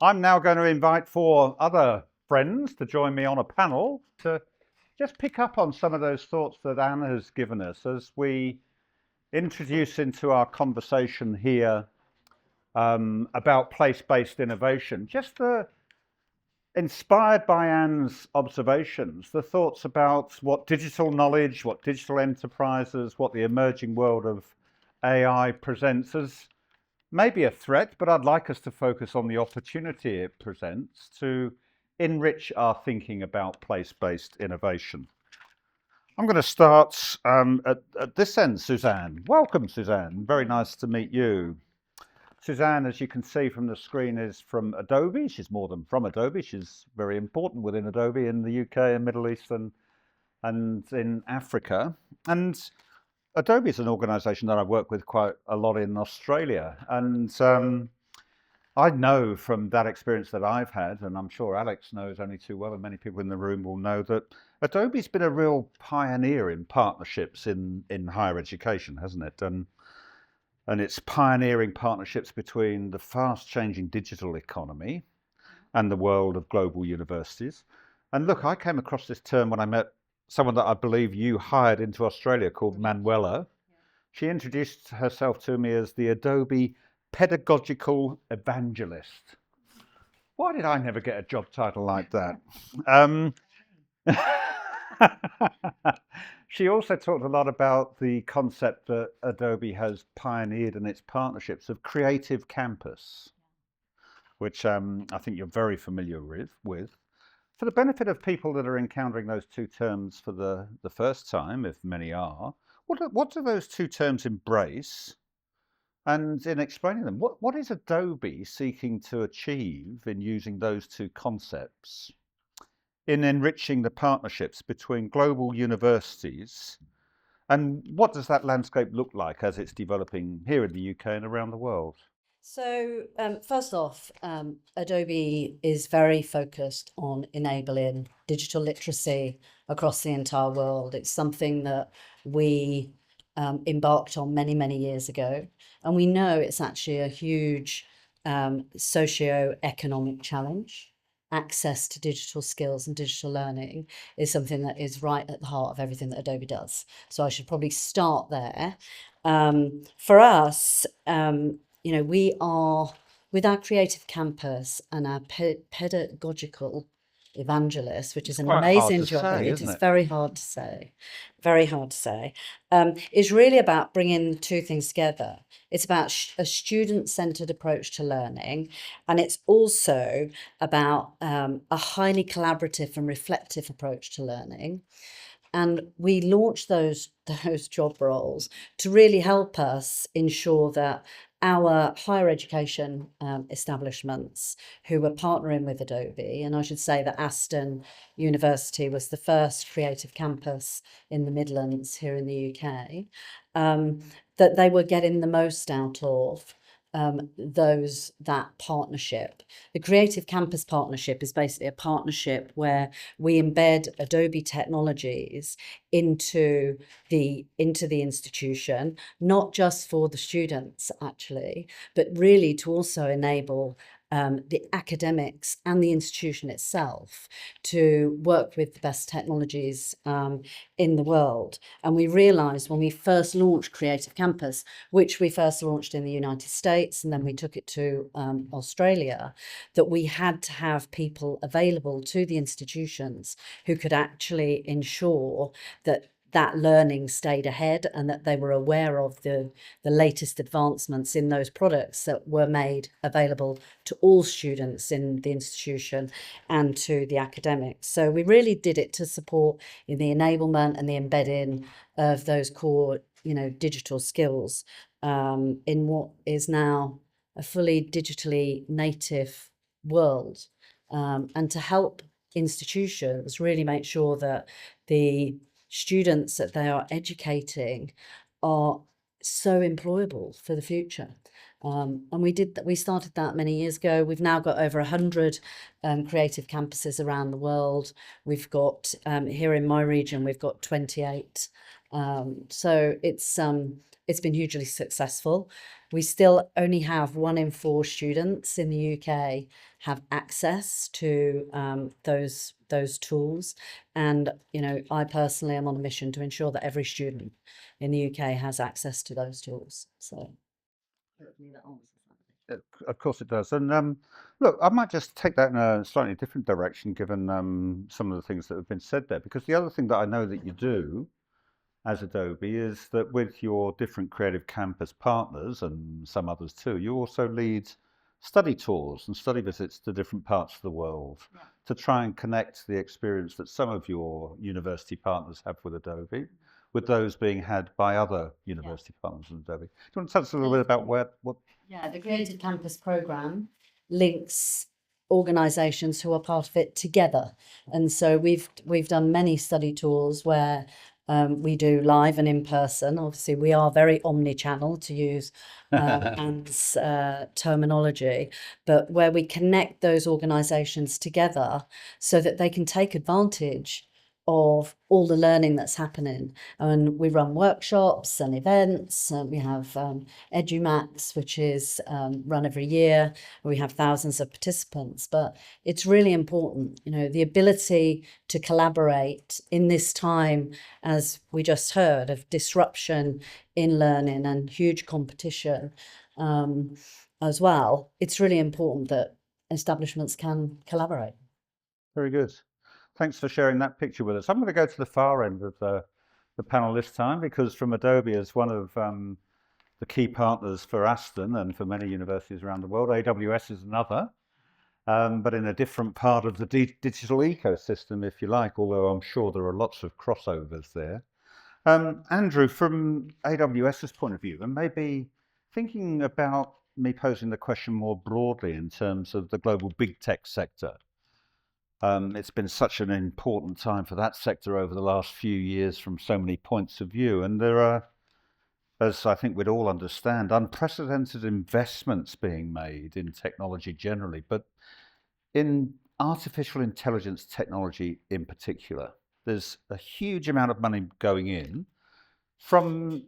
I'm now going to invite four other friends to join me on a panel to just pick up on some of those thoughts that Anne has given us as we introduce into our conversation here about place-based innovation. Just inspired by Anne's observations, the thoughts about what digital knowledge, what digital enterprises, what the emerging world of AI presents as maybe a threat, but I'd like us to focus on the opportunity it presents to enrich our thinking about place-based innovation. I'm going to start at this end, Suzanne. Welcome, Suzanne. Very nice to meet you. Suzanne, as you can see from the screen, is from Adobe. She's more than from Adobe. She's very important within Adobe in the UK and Middle East and in Africa. And Adobe is an organisation that I work with quite a lot in Australia. And I know from that experience that I've had, and I'm sure Alex knows only too well, and many people in the room will know, that Adobe's been a real pioneer in partnerships in higher education, hasn't it? And it's pioneering partnerships between the fast changing digital economy and the world of global universities. And look, I came across this term when I met someone that I believe you hired into Australia called Manuela. She introduced herself to me as the Adobe pedagogical evangelist. Why did I never get a job title like that? Um, she also talked a lot about the concept that Adobe has pioneered in its partnerships of creative campus, which I think you're very familiar with. For the benefit of people that are encountering those two terms for the first time, if many are, what do those two terms embrace? And in explaining them, what is Adobe seeking to achieve in using those two concepts in enriching the partnerships between global universities? And what does that landscape look like as it's developing here in the UK and around the world? First off, Adobe is very focused on enabling digital literacy across the entire world. It's something that we embarked on many, many years ago. And we know it's actually a huge socio-economic challenge. Access to digital skills and digital learning is something that is right at the heart of everything that Adobe does. So I should probably start there. For us, we are with our creative campus and our pedagogical evangelist, which is It's an quite hard amazing to job. say, It isn't is it? very hard to say, very hard to say. Is really about bringing the two things together. It's about a student-centered approach to learning, and it's also about a highly collaborative and reflective approach to learning. And we launched those job roles to really help us ensure that our higher education establishments who were partnering with Adobe, and I should say that Aston University was the first creative campus in the Midlands here in the UK, that they were getting the most out of that partnership. The Creative Campus Partnership is basically a partnership where we embed Adobe technologies into the institution, not just for the students actually, but really to also enable the academics and the institution itself to work with the best technologies in the world. And we realised when we first launched Creative Campus, which we first launched in the United States and then we took it to Australia, that we had to have people available to the institutions who could actually ensure that learning stayed ahead and that they were aware of the latest advancements in those products that were made available to all students in the institution and to the academics. So we really did it to support in the enablement and the embedding of those core, digital skills in what is now a fully digitally native world, and to help institutions really make sure that the students that they are educating are so employable for the future. And we did that. We started that many years ago. We've now got over 100 creative campuses around the world. We've got here in my region, we've got 28. So it's it's been hugely successful. We still only have 1 in 4 students in the UK have access to those tools, and I personally am on a mission to ensure that every student in the UK has access to those tools. So hopefully that answers that. Of course it does. And look, I might just take that in a slightly different direction, given some of the things that have been said there. Because the other thing that I know that you do as Adobe is that with your different Creative Campus partners and some others too, you also lead study tours and study visits to different parts of the world to try and connect the experience that some of your university partners have with Adobe with those being had by other university partners with Adobe. Do you want to tell us a little bit about what? Yeah, the Creative Campus programme links organisations who are part of it together, and so we've done many study tours where we do live and in person. Obviously, we are very omni-channel, to use Anne's terminology, but where we connect those organisations together so that they can take advantage of all the learning that's happening. And we run workshops and events, and we have EduMax, which is run every year. We have thousands of participants, but it's really important, the ability to collaborate in this time, as we just heard, of disruption in learning and huge competition as well. It's really important that establishments can collaborate. Very good. Thanks for sharing that picture with us. I'm going to go to the far end of the panel this time, because from Adobe, as one of the key partners for Aston and for many universities around the world, AWS is another, but in a different part of the digital ecosystem, if you like, although I'm sure there are lots of crossovers there. Andrew, from AWS's point of view, and maybe thinking about me posing the question more broadly in terms of the global big tech sector. It's been such an important time for that sector over the last few years from so many points of view. And there are, as I think we'd all understand, unprecedented investments being made in technology generally, but in artificial intelligence technology in particular. There's a huge amount of money going in from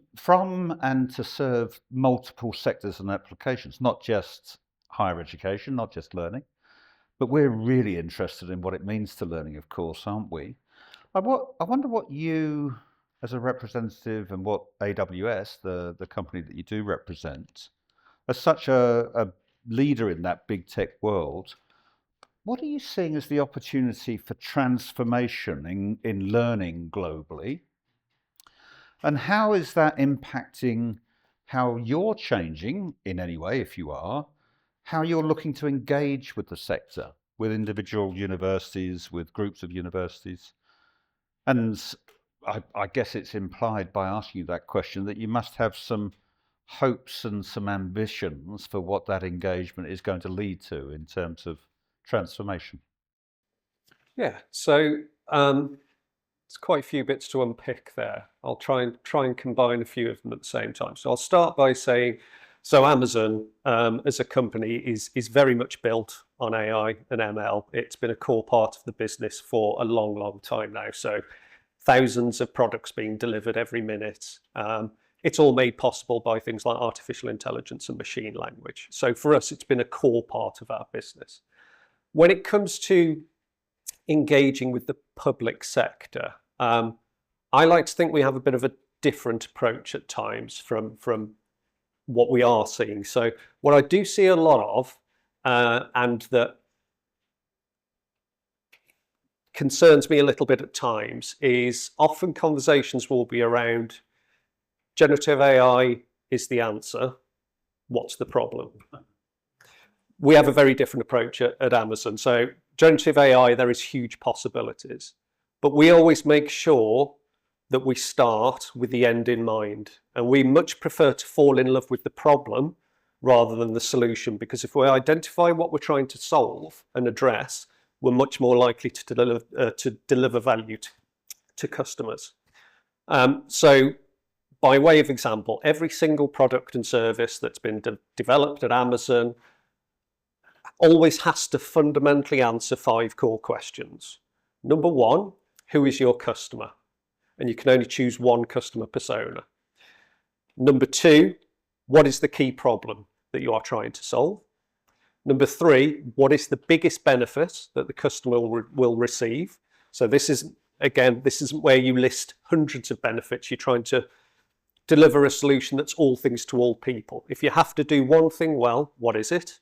and to serve multiple sectors and applications, not just higher education, not just learning. But we're really interested in what it means to learning, of course, aren't we? I wonder what you, as a representative, and what AWS, the company that you do represent, as such a leader in that big tech world, what are you seeing as the opportunity for transformation in learning globally? And how is that impacting how you're changing in any way, if you are, how you're looking to engage with the sector, with individual universities, with groups of universities? And I guess it's implied by asking you that question that you must have some hopes and some ambitions for what that engagement is going to lead to in terms of transformation. Yeah, so there's quite a few bits to unpick there. I'll try and combine a few of them at the same time. So I'll start by saying, so Amazon as a company is very much built on AI and ML. It's been a core part of the business for a long, long time now. So thousands of products being delivered every minute. It's all made possible by things like artificial intelligence and machine language. So for us, it's been a core part of our business. When it comes to engaging with the public sector, I like to think we have a bit of a different approach at times from what we are seeing. So what I do see a lot of, and that concerns me a little bit at times, is often conversations will be around generative AI is the answer. What's the problem? We have a very different approach at Amazon. So generative AI, there is huge possibilities, but we always make sure that we start with the end in mind. And we much prefer to fall in love with the problem rather than the solution, because if we identify what we're trying to solve and address, we're much more likely to deliver value to customers. So by way of example, every single product and service that's been developed at Amazon always has to fundamentally answer 5 core questions. Number 1, who is your customer? And you can only choose one customer persona. Number 2, what is the key problem that you are trying to solve? Number 3, what is the biggest benefit that the customer will receive? So this is, again, this isn't where you list hundreds of benefits. You're trying to deliver a solution that's all things to all people. If you have to do one thing well, what is it?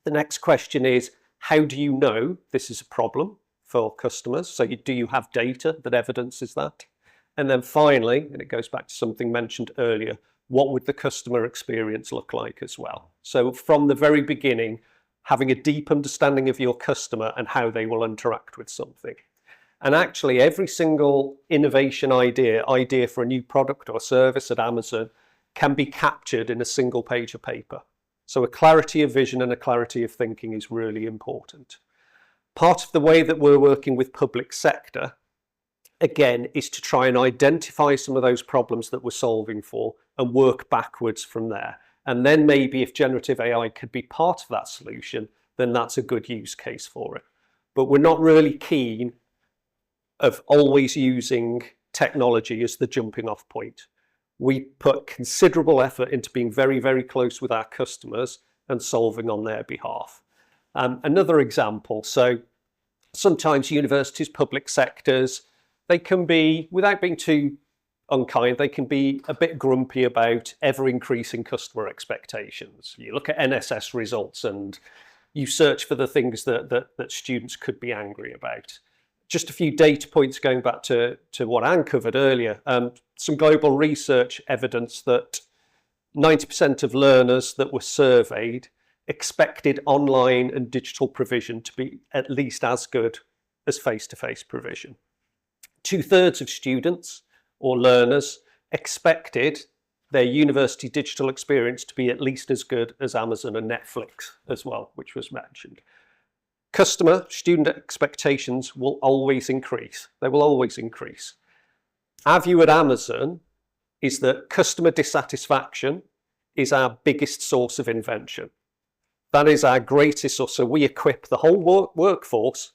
The next question is, how do you know this is a problem for customers? So do you have data that evidences that? And then finally, and it goes back to something mentioned earlier, what would the customer experience look like as well? So from the very beginning, having a deep understanding of your customer and how they will interact with something. And actually every single innovation idea for a new product or service at Amazon can be captured in a single page of paper. So a clarity of vision and a clarity of thinking is really important. Part of the way that we're working with public sector, again, is to try and identify some of those problems that we're solving for and work backwards from there. And then maybe if generative AI could be part of that solution, then that's a good use case for it. But we're not really keen of always using technology as the jumping off point. We put considerable effort into being very, very close with our customers and solving on their behalf. Another example, so sometimes universities, public sectors, they can be, without being too unkind, they can be a bit grumpy about ever-increasing customer expectations. You look at NSS results and you search for the things that students could be angry about. Just a few data points going back to what Anne covered earlier. Some global research evidence that 90% of learners that were surveyed expected online and digital provision to be at least as good as face-to-face provision. 2/3 of students or learners expected their university digital experience to be at least as good as Amazon and Netflix as well, which was mentioned. Customer, student expectations will always increase. They will always increase. Our view at Amazon is that customer dissatisfaction is our biggest source of invention. That is our greatest source. So we equip the whole workforce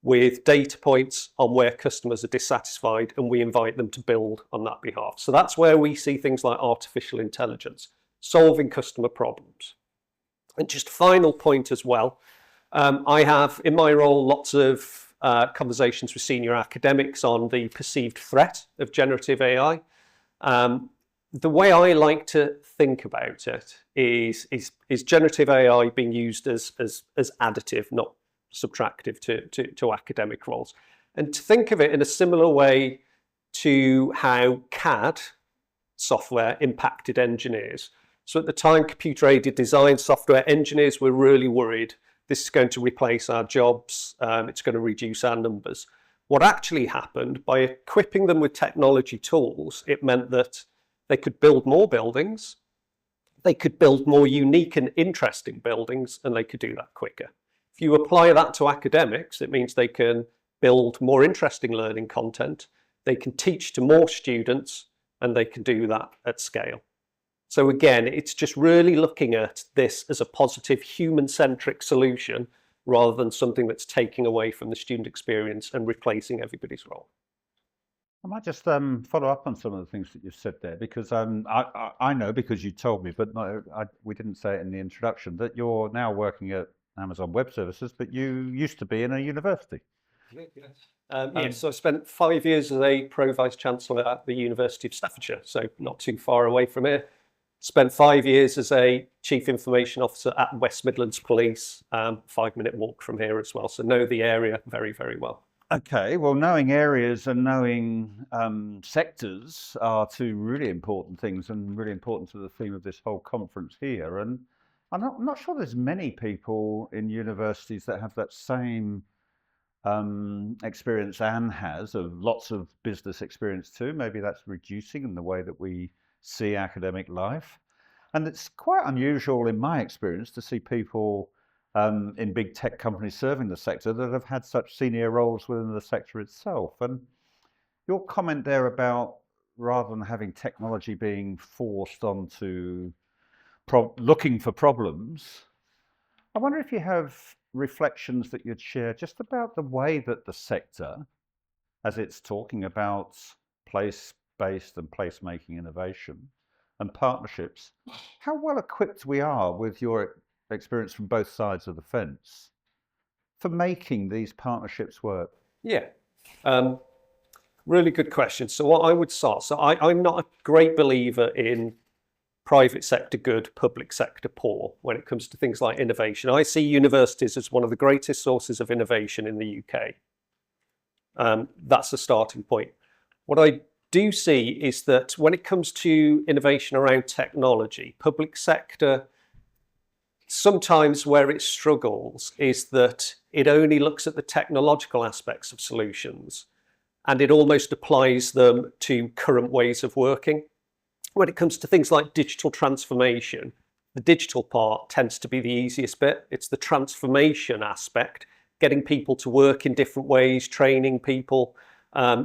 with data points on where customers are dissatisfied, and we invite them to build on that behalf. So that's where we see things like artificial intelligence, solving customer problems. And just final point as well, I have in my role lots of conversations with senior academics on the perceived threat of generative AI. The way I like to think about it is generative AI being used as additive, not subtractive to academic roles. And to think of it in a similar way to how CAD software impacted engineers. So at the time, computer-aided design software engineers were really worried this is going to replace our jobs, it's going to reduce our numbers. What actually happened, by equipping them with technology tools, it meant that they could build more buildings, they could build more unique and interesting buildings, and they could do that quicker. If you apply that to academics, it means they can build more interesting learning content, they can teach to more students, and they can do that at scale. So again, it's just really looking at this as a positive human-centric solution rather than something that's taking away from the student experience and replacing everybody's role. I might just follow up on some of the things that you've said there, because I know, because you told me, but we didn't say it in the introduction, that you're now working at Amazon Web Services, but you used to be in a university. Yes, so I spent 5 years as a Pro Vice-Chancellor at the University of Staffordshire, so not too far away from here. Spent 5 years as a Chief Information Officer at West Midlands Police, 5-minute walk from here as well, so know the area very, very well. Okay, well, knowing areas and knowing sectors are two really important things, and really important to the theme of this whole conference here. And I'm not sure there's many people in universities that have that same experience Anne has, of lots of business experience too. Maybe that's reducing in the way that we see academic life. And it's quite unusual in my experience to see people in big tech companies serving the sector that have had such senior roles within the sector itself. And your comment there about, rather than having technology being forced onto looking for problems, I wonder if you have reflections that you'd share just about the way that the sector, as it's talking about place-based and place-making innovation, and partnerships. How well equipped we are with your experience from both sides of the fence for making these partnerships work? Yeah. Really good question. So what I would start, I'm not a great believer in private sector good, public sector poor when it comes to things like innovation. I see universities as one of the greatest sources of innovation in the UK. That's the starting point. What I do see is that when it comes to innovation around technology, public sector, sometimes where it struggles is that it only looks at the technological aspects of solutions and it almost applies them to current ways of working. When it comes to things like digital transformation, the digital part tends to be the easiest bit. It's the transformation aspect, getting people to work in different ways, training people,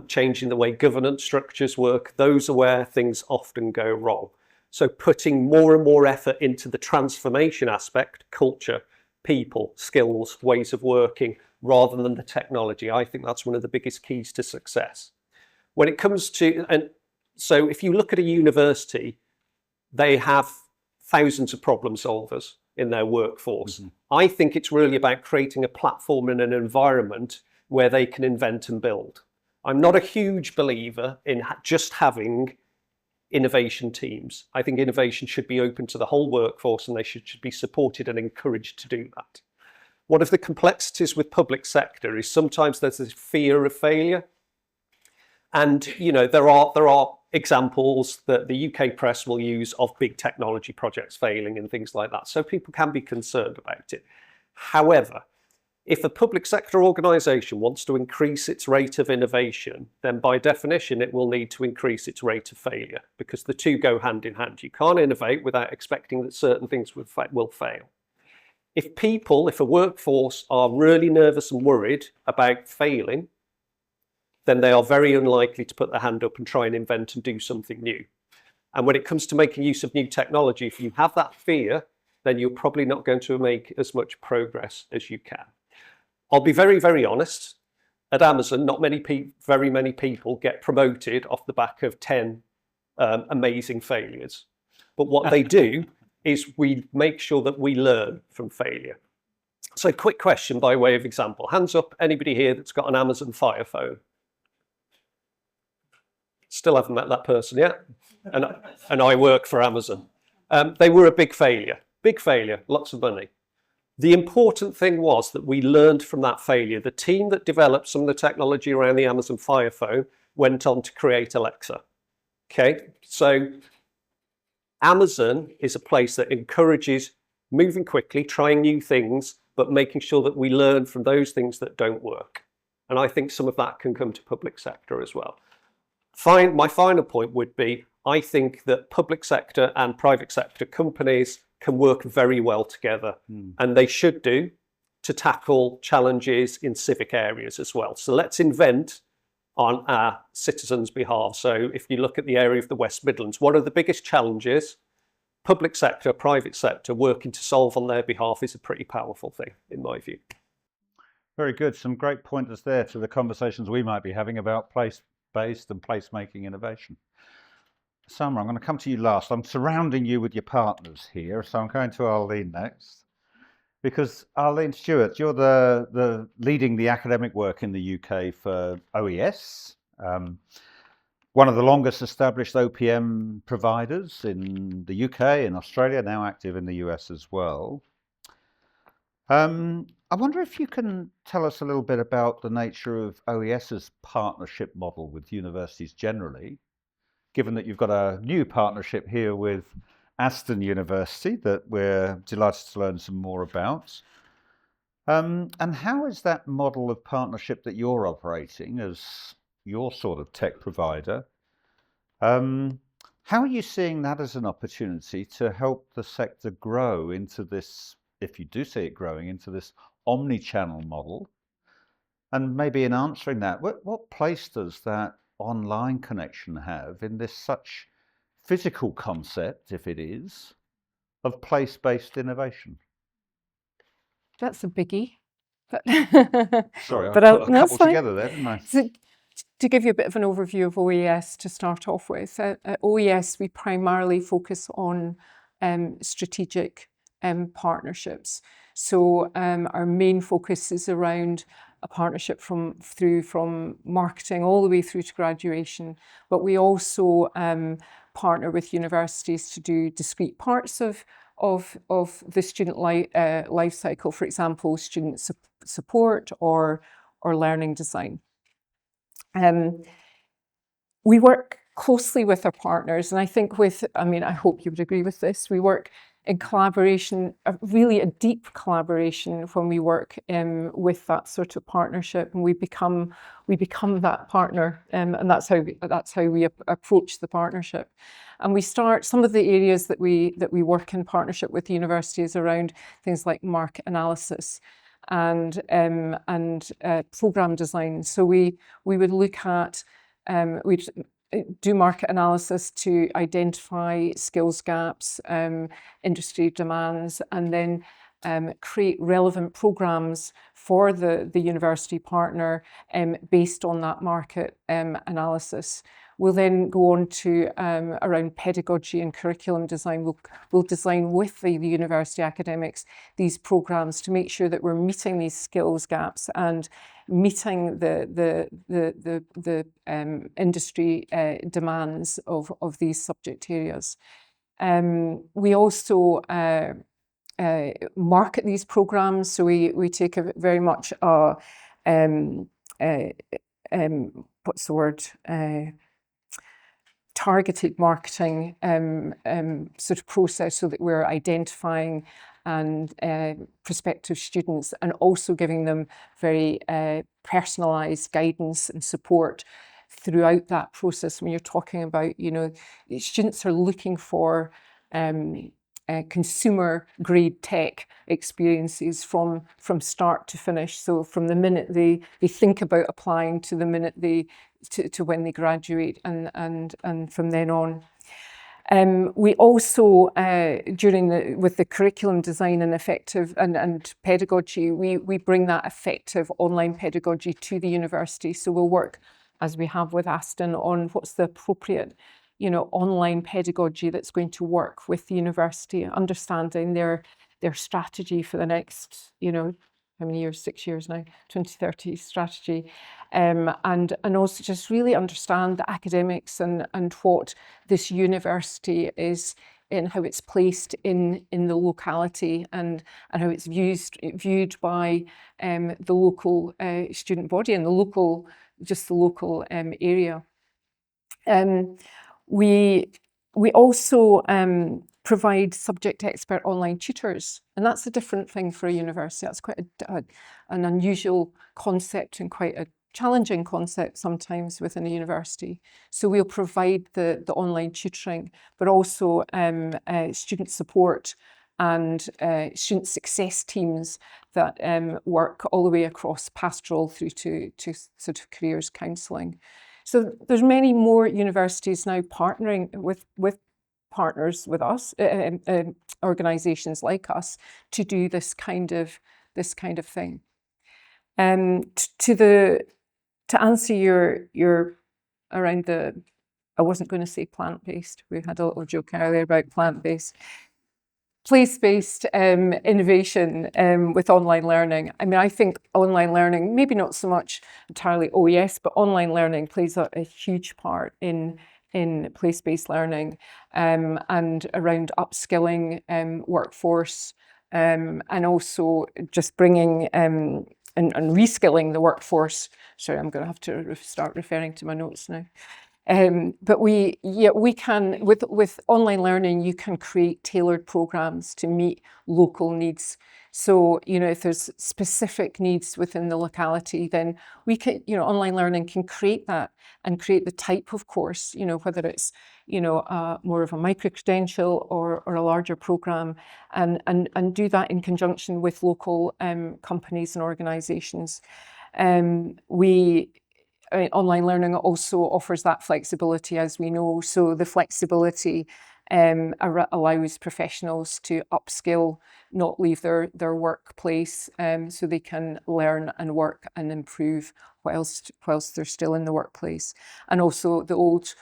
changing the way governance structures work. Those are where things often go wrong. So putting more and more effort into the transformation aspect, culture, people, skills, ways of working, rather than the technology, I think that's one of the biggest keys to success. When it comes to, and so if you look at a university, they have thousands of problem solvers in their workforce. I think it's really about creating a platform and an environment where they can invent and build. I'm not a huge believer in just having innovation teams. I think innovation should be open to the whole workforce and they should be supported and encouraged to do that. One of the complexities with public sector is sometimes there's this fear of failure. And you know, there are examples that the UK press will use of big technology projects failing and things like that. So people can be concerned about it. However, if a public sector organisation wants to increase its rate of innovation, then by definition it will need to increase its rate of failure, because the two go hand in hand. You can't innovate without expecting that certain things will fail. If a workforce are really nervous and worried about failing, then they are very unlikely to put their hand up and try and invent and do something new. And when it comes to making use of new technology, if you have that fear, then you're probably not going to make as much progress as you can. I'll be very, very honest. At Amazon, not very many people get promoted off the back of 10 amazing failures. But what they do is we make sure that we learn from failure. So quick question by way of example. Hands up, anybody here that's got an Amazon Fire phone? Still haven't met that person yet. And I work for Amazon. They were a big failure, lots of money. The important thing was that we learned from that failure. The team that developed some of the technology around the Amazon Fire phone went on to create Alexa. Okay, so Amazon is a place that encourages moving quickly, trying new things, but making sure that we learn from those things that don't work. And I think some of that can come to public sector as well. My final point would be, I think that public sector and private sector companies can work very well together, and they should do, to tackle challenges in civic areas as well. So let's invent on our citizens' behalf. So if you look at the area of the West Midlands, one of the biggest challenges, public sector, private sector working to solve on their behalf is a pretty powerful thing, in my view. Very good. Some great pointers there to the conversations we might be having about place-based and place-making innovation. Summer, I'm going to come to you last. I'm surrounding you with your partners here, so I'm going to Arlene next. Because Arlene Stewart, you're the leading the academic work in the UK for OES, one of the longest established OPM providers in the UK, in Australia, now active in the US as well. I wonder if you can tell us a little bit about the nature of OES's partnership model with universities generally, given that you've got a new partnership here with Aston University that we're delighted to learn some more about. And how is that model of partnership that you're operating as your sort of tech provider, how are you seeing that as an opportunity to help the sector grow into this, if you do see it growing, into this omni-channel model? And maybe in answering that, what place does that online connection have in this such physical concept, if it is, of place-based innovation? That's a biggie. But Sorry, but I put a that's couple fine. together there, didn't I? So to give you a bit of an overview of OES to start off with, at OES we primarily focus on strategic partnerships. So our main focus is around a partnership from marketing all the way through to graduation, but we also partner with universities to do discrete parts of the student life cycle, for example, student support or learning design. We work closely with our partners, and I think I hope you would agree with this, we work in collaboration, really a deep collaboration when we work with that sort of partnership, and we become that partner, and that's how we approach the partnership. And we start some of the areas that we work in partnership with universities around things like market analysis and program design. So we would look at we'd do market analysis to identify skills gaps, industry demands, and then create relevant programs for the university partner based on that market analysis. We'll then go on to around pedagogy and curriculum design. We'll design with the university academics these programs to make sure that we're meeting these skills gaps and meeting the industry demands of these subject areas. We also market these programs, so we take a very much what's the word? Targeted marketing sort of process, so that we're identifying and prospective students and also giving them very personalised guidance and support throughout that process. When you're talking about, students are looking for consumer grade tech experiences from start to finish. So from the minute they think about applying to the minute to when they graduate, and from then on. We also, with the curriculum design and effective and pedagogy, we bring that effective online pedagogy to the university. So we'll work, as we have with Aston, on what's the appropriate, online pedagogy that's going to work with the university, understanding their strategy for the next, how many years? 6 years now, 2030 strategy, and also just really understand the academics and what this university is and how it's placed in the locality and how it's viewed by the local student body and the local area. We also provide subject expert online tutors, and that's a different thing for a university. That's quite an unusual concept and quite a challenging concept sometimes within a university. So we'll provide the online tutoring, but also student support and student success teams that work all the way across pastoral through to sort of careers counselling. So there's many more universities now partnering with partners with us, organisations like us, to do this kind of thing. To answer your around the, I wasn't going to say plant-based. We had a little joke earlier about plant-based. Place-based innovation with online learning. I think online learning, maybe not so much entirely OES, but online learning plays a huge part in place-based learning and around upskilling workforce and also just bringing and reskilling the workforce. Sorry, I'm going to have to start referring to my notes now. But we can, with online learning, you can create tailored programs to meet local needs. So, if there's specific needs within the locality, then we can, online learning can create that and create the type of course, whether it's, more of a micro-credential or a larger program, and do that in conjunction with local companies and organisations. Online learning also offers that flexibility, as we know. So the flexibility allows professionals to upskill, not leave their workplace, so they can learn and work and improve whilst they're still in the workplace. And also the old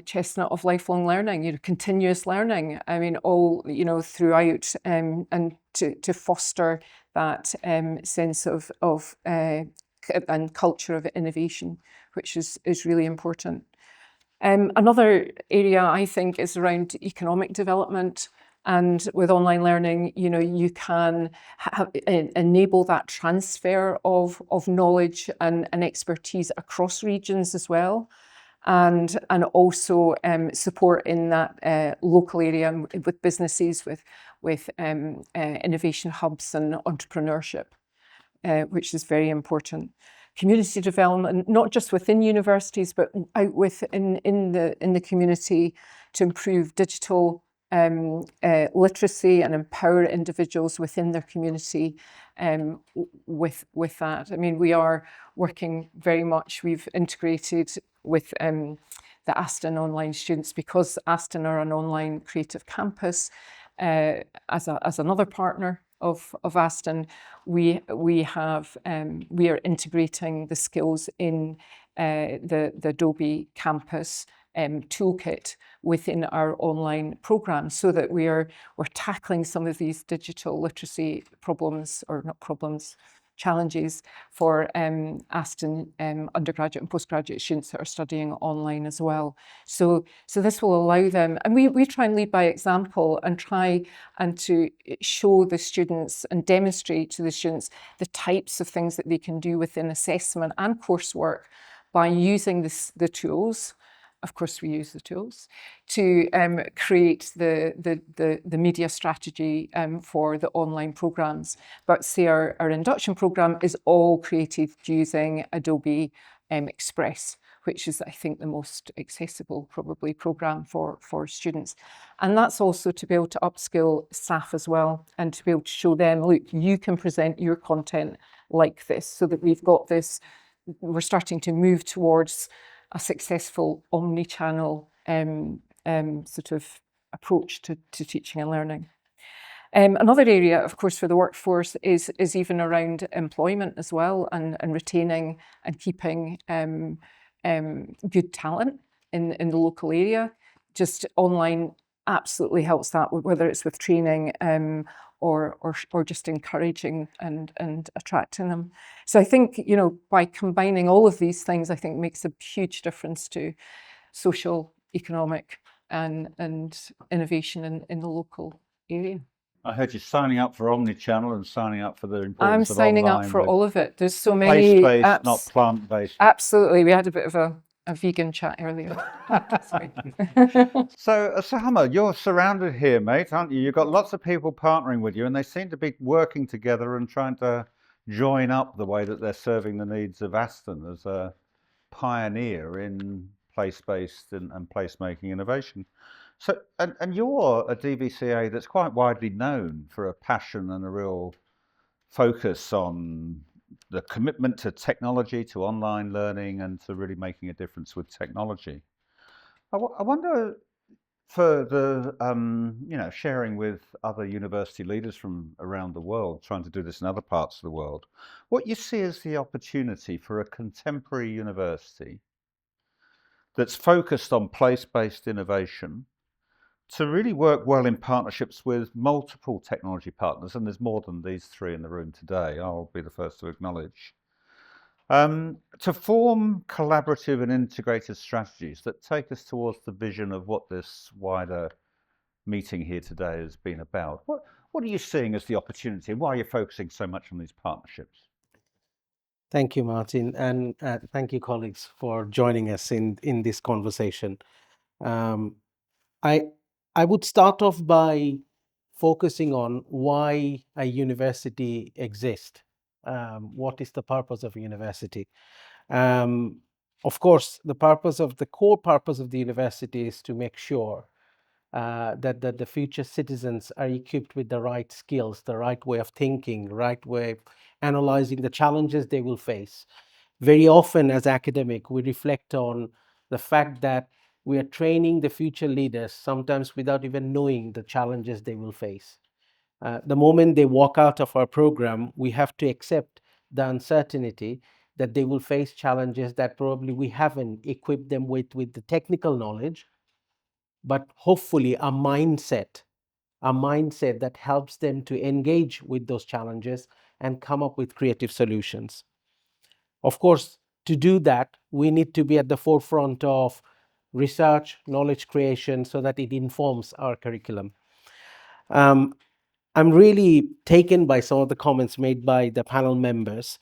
chestnut of lifelong learning, continuous learning. I mean, all, throughout, and to foster that sense of and culture of innovation, which is really important. Another area I think is around economic development. And with online learning, you can enable that transfer of knowledge and expertise across regions as well. And also support in that local area with businesses, with innovation hubs and entrepreneurship, which is very important. Community development, not just within universities, but out in the community, to improve digital literacy and empower individuals within their community with that. I mean, we are working very much, we've integrated with the Aston online students, because Aston are an online creative campus. As another partner of Aston, we are integrating the skills in the Adobe Campus toolkit within our online programs, so that we're tackling some of these digital literacy problems, or not problems, challenges for Aston undergraduate and postgraduate students that are studying online as well. So this will allow them, and we try and lead by example, and try and to show the students and demonstrate to the students the types of things that they can do within assessment and coursework by using the tools. Of course, we use the tools to create the media strategy for the online programs. But say our induction program is all created using Adobe Express, which is, I think, the most accessible probably program for students. And that's also to be able to upskill staff as well, and to be able to show them, look, you can present your content like this, so that we've got this, we're starting to move towards a successful omni-channel sort of approach to teaching and learning. Another area, of course, for the workforce is even around employment as well, and retaining and keeping good talent in the local area. Just online absolutely helps that, whether it's with training or just encouraging and attracting them. So I think, by combining all of these things, I think makes a huge difference to social, economic and innovation in the local area. I heard you signing up for omnichannel and signing up for the I'm importance of signing online up for with all of it. There's so many place-based, apps. not plant-based. Absolutely. We had a bit of a vegan chat earlier. Sorry. So, Osama, you're surrounded here, mate, aren't you? You've got lots of people partnering with you, and they seem to be working together and trying to join up the way that they're serving the needs of Aston as a pioneer in place-based and placemaking innovation. So, and you're a DVCA that's quite widely known for a passion and a real focus on the commitment to technology, to online learning, and to really making a difference with technology. I wonder, for the sharing with other university leaders from around the world, trying to do this in other parts of the world, what you see as the opportunity for a contemporary university that's focused on place-based innovation to really work well in partnerships with multiple technology partners, and there's more than these three in the room today, I'll be the first to acknowledge, to form collaborative and integrated strategies that take us towards the vision of what this wider meeting here today has been about. What are you seeing as the opportunity, and why are you focusing so much on these partnerships? Thank you, Martin, and thank you, colleagues, for joining us in this conversation. I would start off by focusing on why a university exists. What is the purpose of a university? Of course, the core purpose of the university is to make sure that the future citizens are equipped with the right skills, the right way of thinking, the right way of analyzing the challenges they will face. Very often as academic, we reflect on the fact that We are training the future leaders, sometimes without even knowing the challenges they will face. The moment they walk out of our program, we have to accept the uncertainty that they will face challenges that probably we haven't equipped them with the technical knowledge, but hopefully a mindset that helps them to engage with those challenges and come up with creative solutions. Of course, to do that, we need to be at the forefront of research, knowledge creation, so that it informs our curriculum. I'm really taken by some of the comments made by the panel members.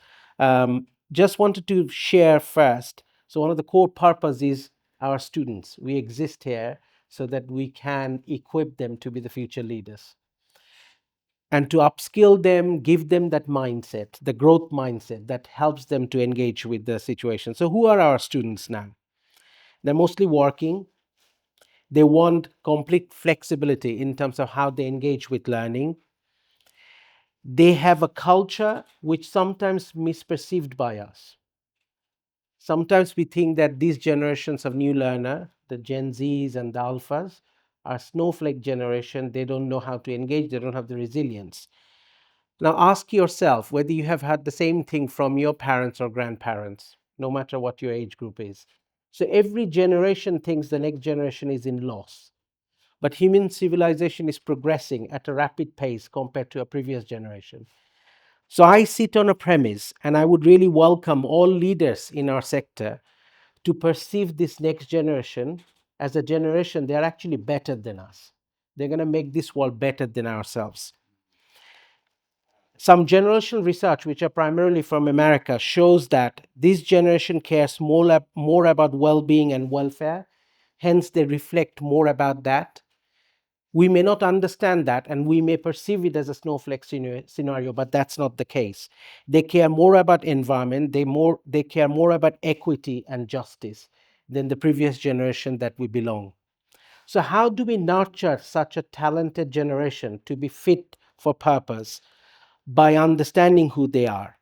Just wanted to share first. So one of the core purposes is our students. We exist here so that we can equip them to be the future leaders. And to upskill them, give them that mindset, the growth mindset that helps them to engage with the situation. So who are our students now? They're mostly working. They want complete flexibility in terms of how they engage with learning. They have a culture which sometimes misperceived by us. Sometimes we think that these generations of new learner, the Gen Zs and the Alphas, are snowflake generation. They don't know how to engage. They don't have the resilience. Now ask yourself whether you have had the same thing from your parents or grandparents, no matter what your age group is. So every generation thinks the next generation is in loss. But human civilization is progressing at a rapid pace compared to a previous generation. So I sit on a premise, and I would really welcome all leaders in our sector to perceive this next generation as a generation. They're actually better than us. They're going to make this world better than ourselves. Some generational research, which are primarily from America, shows that this generation cares more about well-being and welfare. Hence, they reflect more about that. We may not understand that, and we may perceive it as a snowflake scenario, but that's not the case. They care more about environment. They care more about equity and justice than the previous generation that we belong. So how do we nurture such a talented generation to be fit for purpose? By understanding who they are.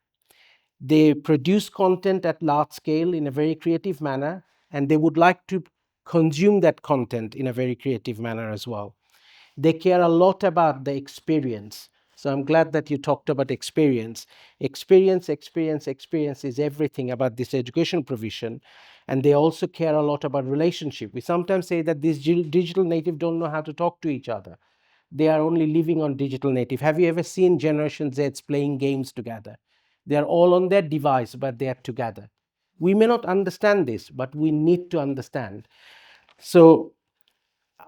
They produce content at large scale in a very creative manner, and they would like to consume that content in a very creative manner as well. They care a lot about the experience. So I'm glad that you talked about experience. Experience is everything about this education provision. And they also care a lot about relationship. We sometimes say that these digital natives don't know how to talk to each other. They are only living on digital native. Have you ever seen Generation Zs playing games together? They are all on their device, but they are together. We may not understand this, but we need to understand. So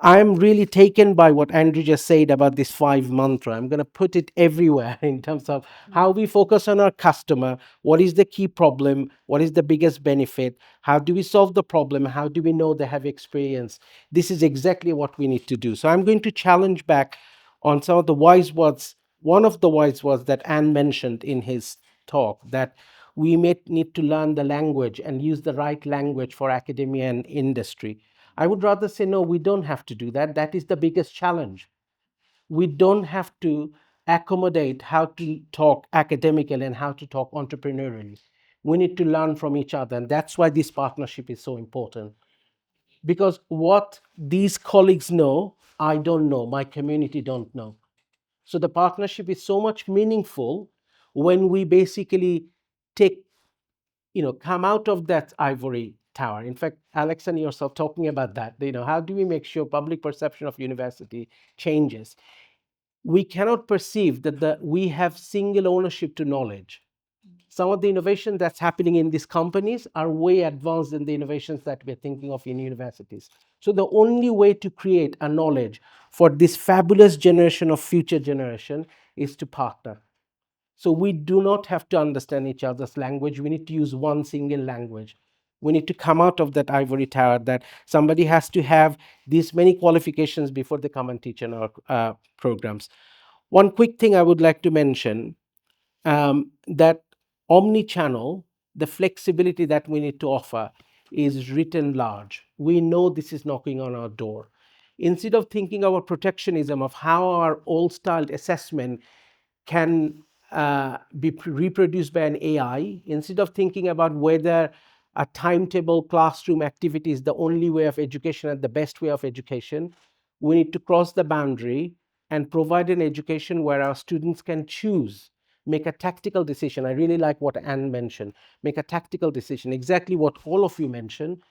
I'm really taken by what Andrew just said about this 5 mantra. I'm going to put it everywhere in terms of how we focus on our customer. What is the key problem? What is the biggest benefit? How do we solve the problem? How do we know they have experience? This is exactly what we need to do. So I'm going to challenge back on some of the wise words. One of the wise words that Anne mentioned in his talk, that we may need to learn the language and use the right language for academia and industry. I would rather say, no, we don't have to do that. That is the biggest challenge. We don't have to accommodate how to talk academically and how to talk entrepreneurially. We need to learn from each other. And that's why this partnership is so important. Because what these colleagues know, I don't know, my community don't know. So the partnership is so much meaningful when we basically come out of that ivory tower. In fact, Alex and yourself talking about that, how do we make sure public perception of university changes? We cannot perceive that we have single ownership to knowledge. Some of the innovation that's happening in these companies are way advanced than the innovations that we're thinking of in universities. So the only way to create a knowledge for this fabulous generation of future generation is to partner. So we do not have to understand each other's language. We need to use one single language. We need to come out of that ivory tower that somebody has to have these many qualifications before they come and teach in our programs. One quick thing I would like to mention, that omni-channel, the flexibility that we need to offer is written large. We know this is knocking on our door. Instead of thinking about protectionism of how our old-styled assessment can be reproduced by an AI, instead of thinking about whether a timetable classroom activity is the only way of education and the best way of education. We need to cross the boundary and provide an education where our students can choose, make a tactical decision. I really like what Anne mentioned, make a tactical decision, exactly what all of you mentioned,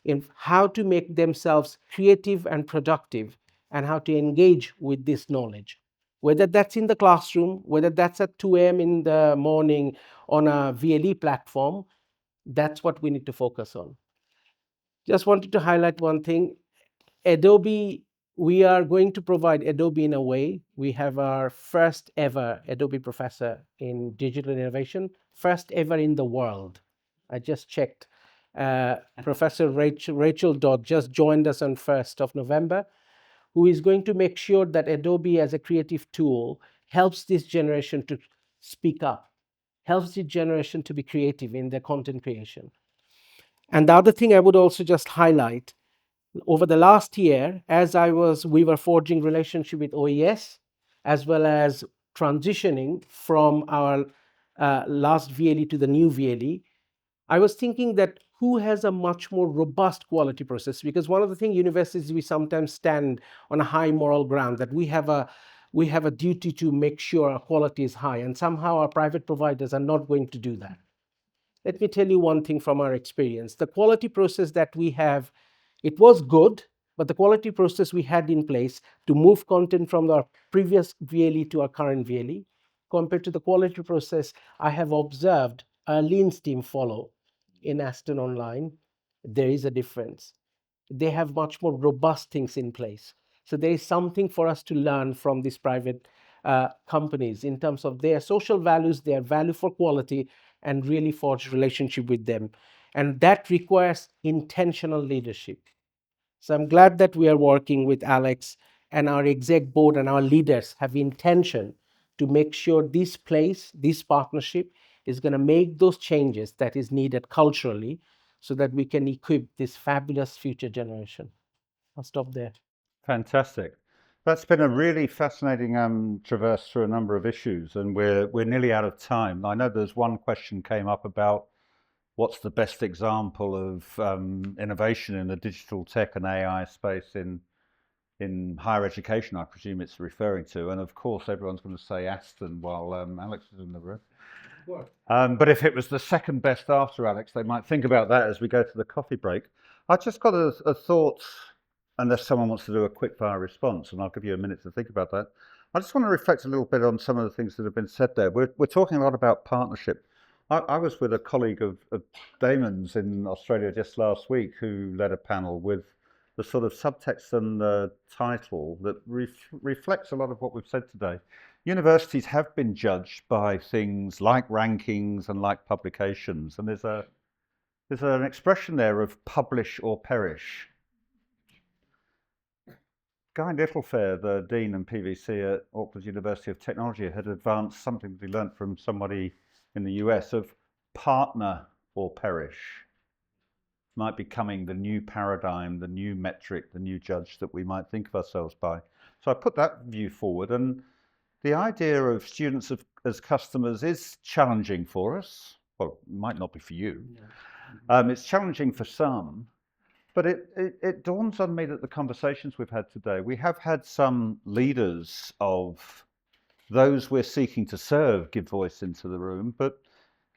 in how to make themselves creative and productive and how to engage with this knowledge. Whether that's in the classroom, whether that's at 2 a.m. in the morning on a VLE platform, that's what we need to focus on. Just wanted to highlight one thing. Adobe, we are going to provide Adobe in a way. We have our first ever Adobe professor in digital innovation, first ever in the world. I just checked. Professor Rachel Dodd just joined us on 1st of November, who is going to make sure that Adobe as a creative tool helps this generation to speak up, helps this generation to be creative in their content creation. And the other thing I would also just highlight, over the last year, as we were forging relationship with OES, as well as transitioning from our last VLE to the new VLE, I was thinking that who has a much more robust quality process? Because one of the things universities, we sometimes stand on a high moral ground that we have a duty to make sure our quality is high, and somehow our private providers are not going to do that. Let me tell you one thing from our experience. The quality process that we have, it was good, but the quality process we had in place to move content from our previous VLE to our current VLE, compared to the quality process I have observed a Lean's team follow in Aston Online, there is a difference. They have much more robust things in place. So there is something for us to learn from these private companies in terms of their social values, their value for quality, and really forge relationship with them. And that requires intentional leadership. So I'm glad that we are working with Alex and our exec board and our leaders have intention to make sure this partnership is going to make those changes that is needed culturally so that we can equip this fabulous future generation. I'll stop there. Fantastic. That's been a really fascinating traverse through a number of issues, and we're nearly out of time. I know there's one question came up about what's the best example of innovation in the digital tech and AI space in higher education, I presume it's referring to. And of course, everyone's going to say Aston while Alex is in the room. But if it was the second best after Alex, they might think about that as we go to the coffee break. I just got a thought, unless someone wants to do a quick fire response, and I'll give you a minute to think about that. I just want to reflect a little bit on some of the things that have been said there. We're talking a lot about partnership. I was with a colleague of Damon's in Australia just last week who led a panel with the sort of subtext and the title that reflects a lot of what we've said today. Universities have been judged by things like rankings and like publications, and there's an expression there of publish or perish. Guy Littlefair, the Dean and PVC at Auckland University of Technology, had advanced something that he learnt from somebody in the US of partner or perish. Might be becoming the new paradigm, the new metric, the new judge that we might think of ourselves by. So I put that view forward, and the idea of students as customers is challenging for us. Well, it might not be for you. It's challenging for some, but it dawns on me that the conversations we've had today, we have had some leaders of those we're seeking to serve give voice into the room, but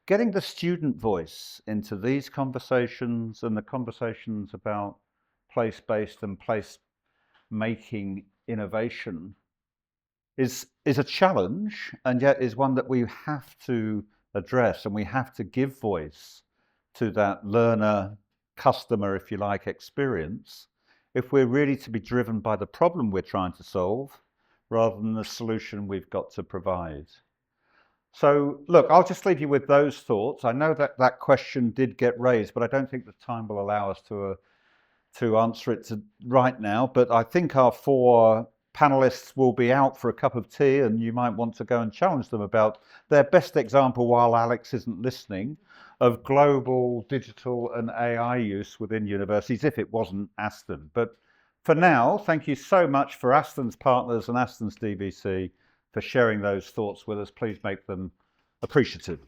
getting the student voice into these conversations and the conversations about place-based and place-making innovation is a challenge, and yet is one that we have to address, and we have to give voice to that learner, customer, if you like, experience, if we're really to be driven by the problem we're trying to solve rather than the solution we've got to provide. So look, I'll just leave you with those thoughts. I know that question did get raised, but I don't think the time will allow us to answer it right now. But I think our four panelists will be out for a cup of tea, and you might want to go and challenge them about their best example, while Alex isn't listening, of global digital and AI use within universities, if it wasn't Aston. But for now, thank you so much for Aston's partners and Aston's DVC for sharing those thoughts with us. Please make them appreciative.